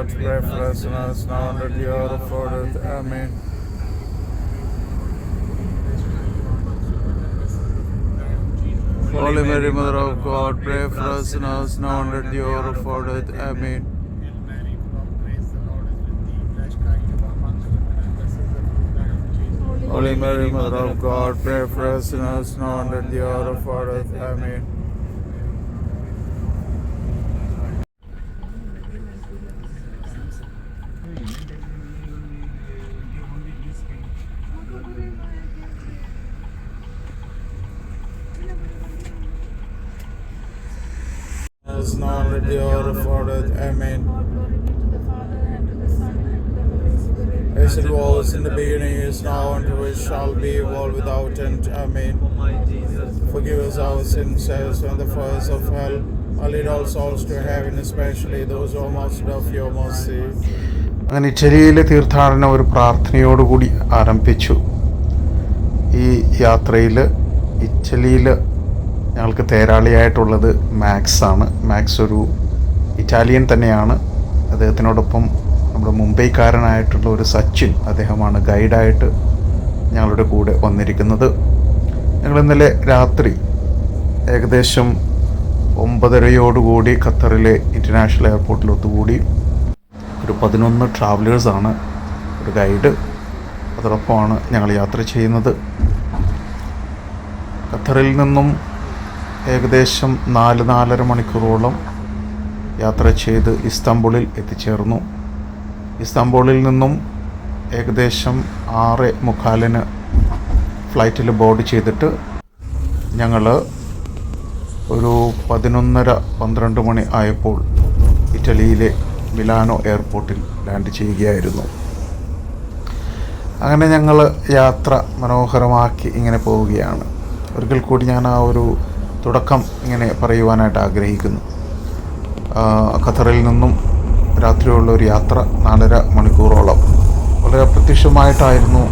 God, pray for us sinners now and at the hour of our death. Amen. Holy Mary, Mother of God, pray for us sinners now and at the hour of our death. Amen. Holy Mary, Mother of God, pray for us sinners now and at the hour of our death. Amen. Us now and at the hour of our death. Amen. As it was in the beginning, is now, and ever shall be, world without end. Amen. Forgive us our sins, save us from the fires of hell, and lead all souls to heaven, especially those who are most of your mercy. അങ്ങനെ ഇറ്റലിയിലെ തീർത്ഥാടനം ഒരു പ്രാർത്ഥനയോടുകൂടി ആരംഭിച്ചു. ഈ യാത്രയിൽ ഇറ്റലിയിൽ ഞങ്ങൾക്ക് തേരാളിയായിട്ടുള്ളത് മാക്സ് ആണ്. മാക്സ് ഒരു ഇറ്റാലിയൻ തന്നെയാണ്. അദ്ദേഹത്തിനോടൊപ്പം നമ്മുടെ മുംബൈക്കാരനായിട്ടുള്ള ഒരു സച്ചിൻ, അദ്ദേഹമാണ് ഗൈഡായിട്ട് ഞങ്ങളുടെ കൂടെ വന്നിരിക്കുന്നത്. ഞങ്ങൾ ഇന്നലെ രാത്രി ഏകദേശം 9:30 ഖത്തറിലെ ഇൻ്റർനാഷണൽ എയർപോർട്ടിൽ ഒത്തുകൂടി. ഒരു 11 ട്രാവലേഴ്സാണ്, ഒരു ഗൈഡ്, അതോടൊപ്പമാണ് ഞങ്ങൾ യാത്ര ചെയ്യുന്നത്. ഖത്തറിൽ നിന്നും ഏകദേശം 4-4.5 മണിക്കൂറോളം യാത്ര ചെയ്ത് ഇസ്താംബുളിൽ എത്തിച്ചേർന്നു. ഇസ്താംബുളിൽ നിന്നും ഏകദേശം 6:45 ഫ്ലൈറ്റിൽ ബോർഡ് ചെയ്തിട്ട് ഞങ്ങൾ ഒരു 11:30-12 മണി ആയപ്പോൾ ഇറ്റലിയിലെ മിലാനോ എയർപോർട്ടിൽ ലാൻഡ് ചെയ്യുകയായിരുന്നു. അങ്ങനെ ഞങ്ങൾ യാത്ര മനോഹരമാക്കി ഇങ്ങനെ പോവുകയാണ്. ഒരിക്കൽ കൂടി ഞാൻ ആ ഒരു തുടക്കം ഇങ്ങനെ പറയുവാനായിട്ട് ആഗ്രഹിക്കുന്നു. ഖത്തറിൽ നിന്നും രാത്രിയുള്ള ഒരു യാത്ര 4.5 മണിക്കൂറോളം. വളരെ അപ്രത്യക്ഷമായിട്ടായിരുന്നു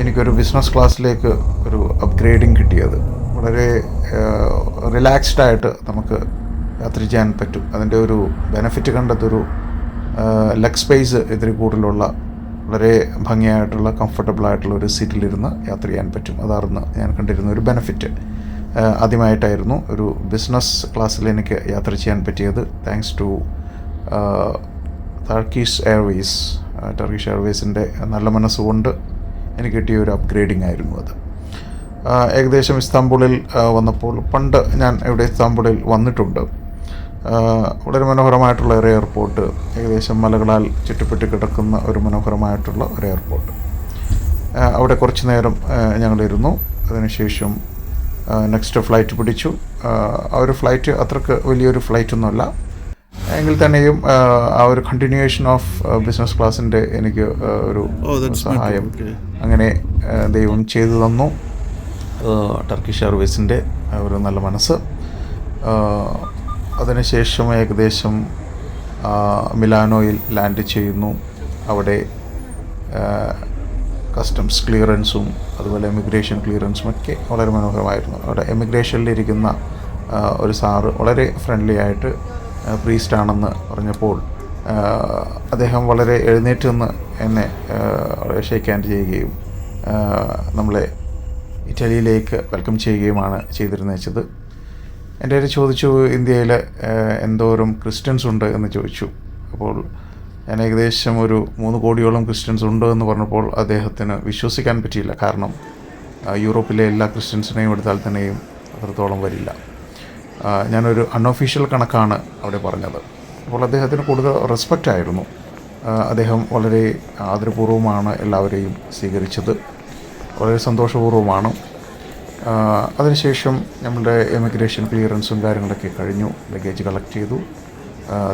എനിക്കൊരു ബിസിനസ് ക്ലാസ്സിലേക്ക് ഒരു അപ്ഗ്രേഡിങ് കിട്ടിയത്. വളരെ റിലാക്സ്ഡായിട്ട് നമുക്ക് യാത്ര ചെയ്യാൻ പറ്റും. അതിൻ്റെ ഒരു ബെനിഫിറ്റ് കണ്ടതൊരു ലെഗ് സ്പേസ് ഇത്തിരി കൂടുതലുള്ള വളരെ ഭംഗിയായിട്ടുള്ള കംഫർട്ടബിളായിട്ടുള്ള ഒരു സീറ്റിലിരുന്ന് യാത്ര ചെയ്യാൻ പറ്റും. അതായിരുന്നു ഞാൻ കണ്ടിരുന്ന ഒരു ബെനിഫിറ്റ്. ആദ്യമായിട്ടായിരുന്നു ഒരു ബിസിനസ് ക്ലാസ്സിൽ എനിക്ക് യാത്ര ചെയ്യാൻ പറ്റിയത്. താങ്ക്സ് ടു ടർക്കിഷ് എയർവേസിൻ്റെ നല്ല മനസ്സുകൊണ്ട് എനിക്ക് കിട്ടിയ ഒരു അപ്ഗ്രേഡിംഗ് ആയിരുന്നു അത്. ഏകദേശം ഇസ്താംബുളിൽ വന്നപ്പോൾ, പണ്ട് ഞാൻ ഇവിടെ ഇസ്താംബുളിൽ വന്നിട്ടുണ്ട്. വളരെ മനോഹരമായിട്ടുള്ള ഒരു എയർപോർട്ട്, ഏകദേശം മലകളാൽ ചുറ്റപ്പെട്ട് കിടക്കുന്ന ഒരു മനോഹരമായിട്ടുള്ള ഒരു എയർപോർട്ട്. അവിടെ കുറച്ച് നേരം ഞങ്ങളിരുന്നു. അതിനുശേഷം നെക്സ്റ്റ് ഫ്ലൈറ്റ് പിടിച്ചു. ആ ഒരു ഫ്ലൈറ്റ് അത്രക്ക് വലിയൊരു ഫ്ലൈറ്റൊന്നുമല്ല, എങ്കിൽ തന്നെയും ആ ഒരു കണ്ടിന്യൂവേഷൻ ഓഫ് ബിസിനസ് ക്ലാസ്സിൻ്റെ എനിക്ക് ഒരു സഹായം അങ്ങനെ ദൈവം ചെയ്തു തന്നു. ടർക്കിഷ് എയർവേസിൻ്റെ ഒരു നല്ല മനസ്സ്. അതിനുശേഷം ഏകദേശം മിലാനോയിൽ ലാൻഡ് ചെയ്യുന്നു. അവിടെ കസ്റ്റംസ് ക്ലിയറൻസും അതുപോലെ എമിഗ്രേഷൻ ക്ലിയറൻസും ഒക്കെ വളരെ മനോഹരമായിരുന്നു. അവിടെ എമിഗ്രേഷനിലിരിക്കുന്ന ഒരു സാറ് വളരെ ഫ്രണ്ട്ലി ആയിട്ട് പ്രീസ്റ്റാണെന്ന് പറഞ്ഞപ്പോൾ അദ്ദേഹം വളരെ എഴുന്നേറ്റ് നിന്ന് എന്നെ ഷേക്ക് ഹാൻഡ് ചെയ്യുകയും നമ്മളെ ഇറ്റലിയിലേക്ക് വെൽക്കം ചെയ്യുകയുമാണ് ചെയ്തിരുന്നത്. എൻ്റെ ഒരു ചോദിച്ചു, ഇന്ത്യയിൽ എന്തോരം ക്രിസ്ത്യൻസ് ഉണ്ട് എന്ന് ചോദിച്ചു. അപ്പോൾ ഞാൻ ഏകദേശം ഒരു 3 കോടിയോളം ക്രിസ്ത്യൻസ് ഉണ്ട് എന്ന് പറഞ്ഞപ്പോൾ അദ്ദേഹത്തിന് വിശ്വസിക്കാൻ പറ്റിയില്ല. കാരണം യൂറോപ്പിലെ എല്ലാ ക്രിസ്ത്യൻസിനെയും എടുത്താൽ തന്നെയും അത്രത്തോളം വരില്ല. ഞാനൊരു അൺഒഫീഷ്യൽ കണക്കാണ് അവിടെ പറഞ്ഞത്. അപ്പോൾ അദ്ദേഹത്തിന് കൂടുതൽ റെസ്പെക്റ്റ് ആയിരുന്നു. അദ്ദേഹം വളരെ ആദരപൂർവ്വമാണ് എല്ലാവരെയും സ്വീകരിച്ചത്. വളരെ സന്തോഷപൂർവ്വമാണ്. അതിനുശേഷം നമ്മളുടെ എമിഗ്രേഷൻ ക്ലിയറൻസും കാര്യങ്ങളൊക്കെ കഴിഞ്ഞു. ലഗേജ് കളക്ട് ചെയ്തു.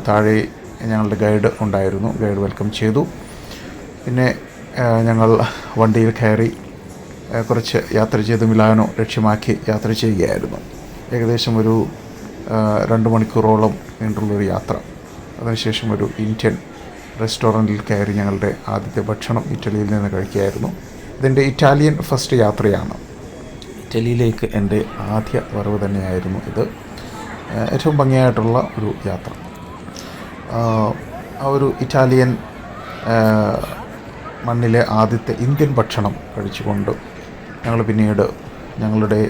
താഴെ ഞങ്ങളുടെ ഗൈഡ് ഉണ്ടായിരുന്നു. ഗൈഡ് വെൽക്കം ചെയ്തു. പിന്നെ ഞങ്ങൾ വണ്ടിയിൽ കയറി കുറച്ച് യാത്ര ചെയ്ത് മിലാനോ ലക്ഷ്യമാക്കി യാത്ര ചെയ്യുകയായിരുന്നു. ഏകദേശം ഒരു 2 മണിക്കൂറോളം നീണ്ടുള്ളൊരു യാത്ര. അതിനുശേഷം ഒരു ഇന്ത്യൻ റെസ്റ്റോറൻറ്റിൽ കയറി ഞങ്ങളുടെ ആദ്യത്തെ ഭക്ഷണം ഇറ്റലിയിൽ നിന്ന് കഴിക്കുകയായിരുന്നു. ഇതിൻ്റെ ഇറ്റാലിയൻ ഫസ്റ്റ് യാത്രയാണ്. ഇറ്റലിയിലേക്ക് എൻ്റെ ആദ്യ വരവ് തന്നെയായിരുന്നു ഇത്. ഏറ്റവും ഭംഗിയായിട്ടുള്ള ഒരു യാത്ര. ആ ഒരു ഇറ്റാലിയൻ മണ്ണിലെ ആദ്യത്തെ ഇന്ത്യൻ ഭക്ഷണം കഴിച്ചുകൊണ്ട് ഞങ്ങൾ പിന്നീട് ഞങ്ങളുടെ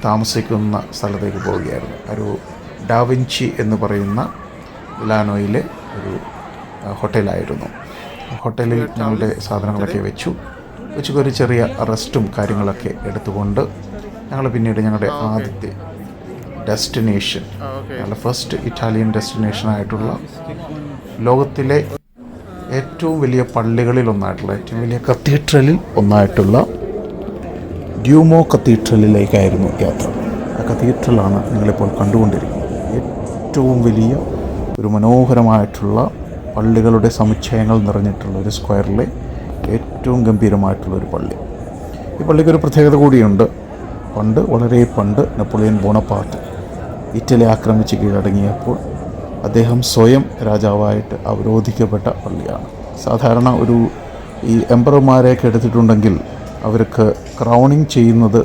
താമസിക്കുന്ന സ്ഥലത്തേക്ക് പോവുകയായിരുന്നു. ഒരു ഡാവിഞ്ചി എന്ന് പറയുന്ന മിലാനോയിലെ ഒരു ഹോട്ടലായിരുന്നു. ഹോട്ടലിൽ ഞങ്ങളുടെ സാധനങ്ങളൊക്കെ വെച്ച് ഒരു ചെറിയ റെസ്റ്റും കാര്യങ്ങളൊക്കെ എടുത്തുകൊണ്ട് ഞങ്ങൾ പിന്നീട് ഞങ്ങളുടെ ആദ്യത്തെ ഡെസ്റ്റിനേഷൻ, ഞങ്ങളുടെ ഫസ്റ്റ് ഇറ്റാലിയൻ ഡെസ്റ്റിനേഷനായിട്ടുള്ള ലോകത്തിലെ ഏറ്റവും വലിയ പള്ളികളിലൊന്നായിട്ടുള്ള, ഏറ്റവും വലിയ കത്തീഡ്രലിൽ ഒന്നായിട്ടുള്ള ഡ്യൂമോ കത്തീഡ്രലിലേക്കായിരുന്നു യാത്ര. ആ കത്തീഡ്രലാണ് നിങ്ങളിപ്പോൾ കണ്ടുകൊണ്ടിരിക്കുന്നത്. ഏറ്റവും വലിയ ഒരു മനോഹരമായിട്ടുള്ള പള്ളികളുടെ സമുച്ചയങ്ങൾ നിറഞ്ഞിട്ടുള്ള ഒരു സ്ക്വയറിലെ ഏറ്റവും ഗംഭീരമായിട്ടുള്ളൊരു പള്ളി. ഈ പള്ളിക്കൊരു പ്രത്യേകത കൂടിയുണ്ട്. വളരെ പണ്ട് നെപ്പോളിയൻ ബോണപ്പാർട്ട് ഇറ്റലി ആക്രമിച്ച് കീഴടങ്ങിയപ്പോൾ അദ്ദേഹം സ്വയം രാജാവായിട്ട് അവരോധിക്കപ്പെട്ട പള്ളിയാണ്. സാധാരണ ഈ എംപറർമാരെയൊക്കെ എടുത്തിട്ടുണ്ടെങ്കിൽ അവർക്ക് ക്രൗണിങ് ചെയ്യുന്നത്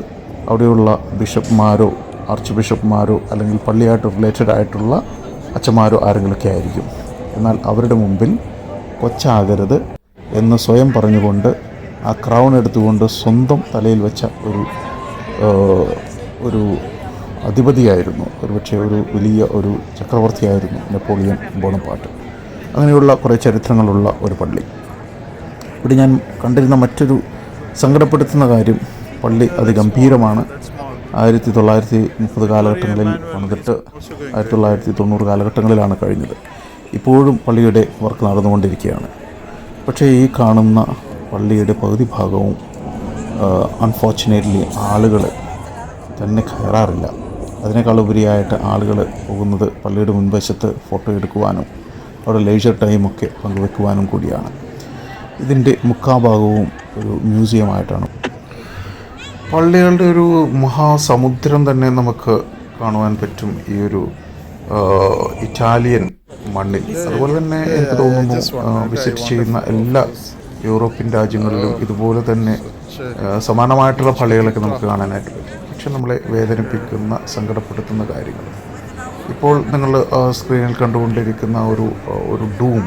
അവിടെയുള്ള ബിഷപ്പ്മാരോ ആർച്ച് ബിഷപ്പ്മാരോ അല്ലെങ്കിൽ പള്ളിയായിട്ട് റിലേറ്റഡ് ആയിട്ടുള്ള അച്ഛന്മാരോ ആരെങ്കിലുമൊക്കെ ആയിരിക്കും. എന്നാൽ അവരുടെ മുമ്പിൽ കൊച്ചാകരുത് എന്ന് സ്വയം പറഞ്ഞുകൊണ്ട് ആ ക്രൗൺ എടുത്തുകൊണ്ട് സ്വന്തം തലയിൽ വെച്ച ഒരു അധിപതിയായിരുന്നു, ഒരുപക്ഷെ ഒരു വലിയ ഒരു ചക്രവർത്തിയായിരുന്നു നെപ്പോളിയൻ ബോണപ്പാർട്ട്. അങ്ങനെയുള്ള കുറേ ചരിത്രങ്ങളുള്ള ഒരു പള്ളി. ഇവിടെ ഞാൻ കണ്ടിരുന്ന മറ്റൊരു സങ്കടപ്പെടുത്തുന്ന കാര്യം, പള്ളി അതിഗംഭീരമാണ്. 1930 കാലഘട്ടങ്ങളിൽ പണിതിട്ട് 1990 കാലഘട്ടങ്ങളിലാണ് കഴിഞ്ഞത്. ഇപ്പോഴും പള്ളിയുടെ വർക്ക് നടന്നുകൊണ്ടിരിക്കുകയാണ്. പക്ഷേ ഈ കാണുന്ന പള്ളിയുടെ പകുതി ഭാഗവും അൺഫോർച്ചുനേറ്റ്ലി ആളുകൾ തന്നെ കയറാറില്ല. അതിനേക്കാളുപരിയായിട്ട് ആളുകൾ പോകുന്നത് പള്ളിയുടെ മുൻവശത്ത് ഫോട്ടോ എടുക്കുവാനും അവിടെ ലേഷർ ടൈമൊക്കെ പങ്കുവെക്കുവാനും കൂടിയാണ്. ഇതിൻ്റെ മുക്കാഭാഗവും ഒരു മ്യൂസിയമായിട്ടാണ്. പള്ളികളുടെ ഒരു മഹാസമുദ്രം തന്നെ നമുക്ക് കാണുവാൻ പറ്റും ഈ ഒരു ഇറ്റാലിയൻ മണ്ണിൽ. അതുപോലെ തന്നെ എനിക്ക് തോന്നുന്നു വിസിറ്റ് ചെയ്യുന്ന എല്ലാ യൂറോപ്യൻ രാജ്യങ്ങളിലും ഇതുപോലെ തന്നെ സമാനമായിട്ടുള്ള പള്ളികളൊക്കെ നമുക്ക് കാണാനായിട്ട് പറ്റും. പക്ഷെ നമ്മളെ വേദനിപ്പിക്കുന്ന, സങ്കടപ്പെടുത്തുന്ന കാര്യങ്ങൾ, ഇപ്പോൾ നിങ്ങൾ സ്ക്രീനിൽ കണ്ടുകൊണ്ടിരിക്കുന്ന ഒരു ഡൂം,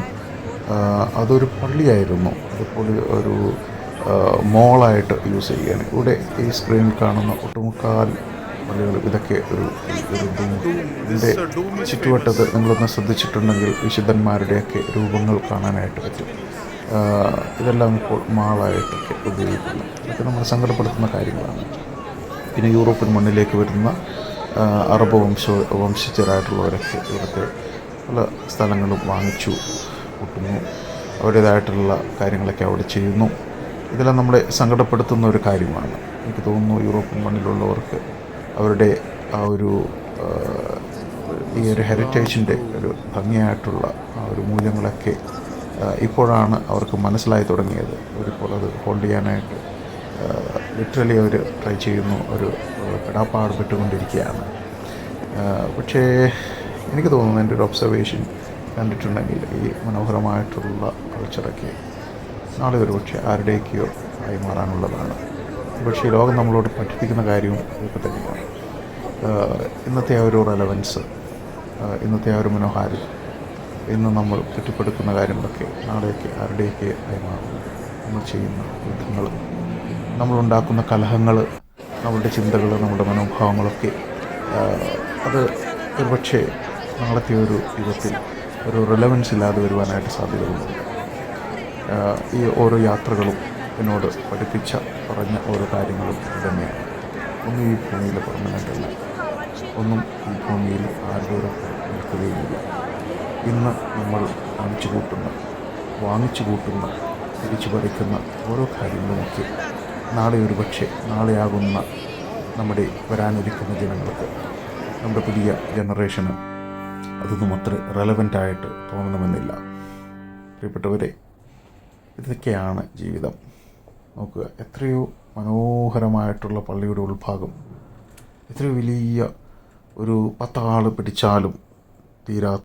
അതൊരു പള്ളിയായിരുന്നു. അതുപോലെ ഒരു മോളായിട്ട് യൂസ് ചെയ്യുകയാണ്. ഇവിടെ ഈ സ്ക്രീനിൽ കാണുന്ന ഒട്ടുമുക്കാൽ പള്ളികൾ ഇതൊക്കെ ഒരു ഡൂം. ഇതിൻ്റെ ചുറ്റുവട്ടത്ത് നിങ്ങളൊന്ന് ശ്രദ്ധിച്ചിട്ടുണ്ടെങ്കിൽ വിശുദ്ധന്മാരുടെയൊക്കെ രൂപങ്ങൾ കാണാനായിട്ട് പറ്റും. ഇതെല്ലാം ഇപ്പോൾ മാളായിട്ടൊക്കെ ഉപയോഗിക്കുന്നു. ഇതൊക്കെ നമ്മൾ സങ്കടപ്പെടുത്തുന്ന കാര്യങ്ങളാണ്. പിന്നെ യൂറോപ്യൻ മണ്ണിലേക്ക് വരുന്ന അറബ് വംശജരായിട്ടുള്ളവരൊക്കെ ഇവിടുത്തെ പല സ്ഥലങ്ങളും വാങ്ങിച്ചു കൂട്ടുന്നു. അവരുടേതായിട്ടുള്ള കാര്യങ്ങളൊക്കെ അവിടെ ചെയ്യുന്നു. ഇതെല്ലാം നമ്മളെ സങ്കടപ്പെടുത്തുന്ന ഒരു കാര്യമാണ്. എനിക്ക് തോന്നുന്നു യൂറോപ്യൻ മണ്ണിലുള്ളവർക്ക് അവരുടെ ആ ഈ ഒരു ഹെറിറ്റേജിൻ്റെ ഒരു ഭംഗിയായിട്ടുള്ള ആ ഒരു മൂല്യങ്ങളൊക്കെ ഇപ്പോഴാണ് അവർക്ക് മനസ്സിലായി തുടങ്ങിയത്. അവരിപ്പോൾ അത് ഹോൾഡ് ചെയ്യാനായിട്ട് ലിറ്ററലി അവർ ട്രൈ ചെയ്യുന്നു. ഒരു പെടാപ്പാട് പെട്ടുകൊണ്ടിരിക്കുകയാണ്. പക്ഷേ എനിക്ക് തോന്നുന്നു, എൻ്റെ ഒരു ഒബ്സർവേഷൻ കണ്ടിട്ടുണ്ടെങ്കിൽ ഈ മനോഹരമായിട്ടുള്ള കൾച്ചറൊക്കെ നാളെ ഒരു പക്ഷേ ആരുടെയൊക്കെയോ ആയി മാറാനുള്ളതാണ്. പക്ഷേ ലോകം നമ്മളോട് പഠിപ്പിക്കുന്ന കാര്യവും ഇതൊക്കെ തന്നെയാണ്. ഇന്നത്തെ ആ ഒരു റെലവൻസ്, ഇന്നത്തെ ആ ഒരു മനോഹാരിത, ഇന്ന് നമ്മൾ കെട്ടിപ്പടുക്കുന്ന കാര്യങ്ങളൊക്കെ നാളെയൊക്കെ ആരുടെയൊക്കെ ആയി മാറും. നമ്മൾ ചെയ്യുന്ന യുദ്ധങ്ങൾ, നമ്മളുണ്ടാക്കുന്ന കലഹങ്ങൾ, നമ്മളുടെ ചിന്തകൾ, നമ്മുടെ മനോഭാവങ്ങളൊക്കെ അത് ഒരുപക്ഷെ നാളത്തെ ഒരു യുഗത്തിൽ ഒരു റിലവൻസ് ഇല്ലാതെ വരുവാനായിട്ട് സാധ്യതകളുണ്ട്. ഈ ഓരോ യാത്രകളും എന്നോട് പറഞ്ഞ ഓരോ കാര്യങ്ങളും തന്നെയാണ്. ഒന്നും ഈ ഭൂമിയിൽ പെർമനൻ്റല്ല, ഒന്നും ഈ ഭൂമിയിൽ ആരോടൊപ്പം നിൽക്കുകയുമില്ല. ഇന്ന് നമ്മൾ വാങ്ങിച്ചു കൂട്ടുന്ന തിരിച്ചു പറിക്കുന്ന ഓരോ കാര്യങ്ങളുമൊക്കെ നാളെ ഒരുപക്ഷെ നാളെയാകുന്ന നമ്മുടെ വരാനിരിക്കുന്ന ജനങ്ങൾക്ക്, നമ്മുടെ പുതിയ ജനറേഷന് അതൊന്നും അത്ര റെലവൻ്റായിട്ട് തോന്നണമെന്നില്ല. പ്രിയപ്പെട്ടവരെ, ഇതൊക്കെയാണ് ജീവിതം. നോക്കുക, എത്രയോ മനോഹരമായിട്ടുള്ള പള്ളിയുടെ ഉൾഭാഗം, എത്രയോ വലിയ ഒരു 10 ആൾ പിടിച്ചാലും തീരാത്ത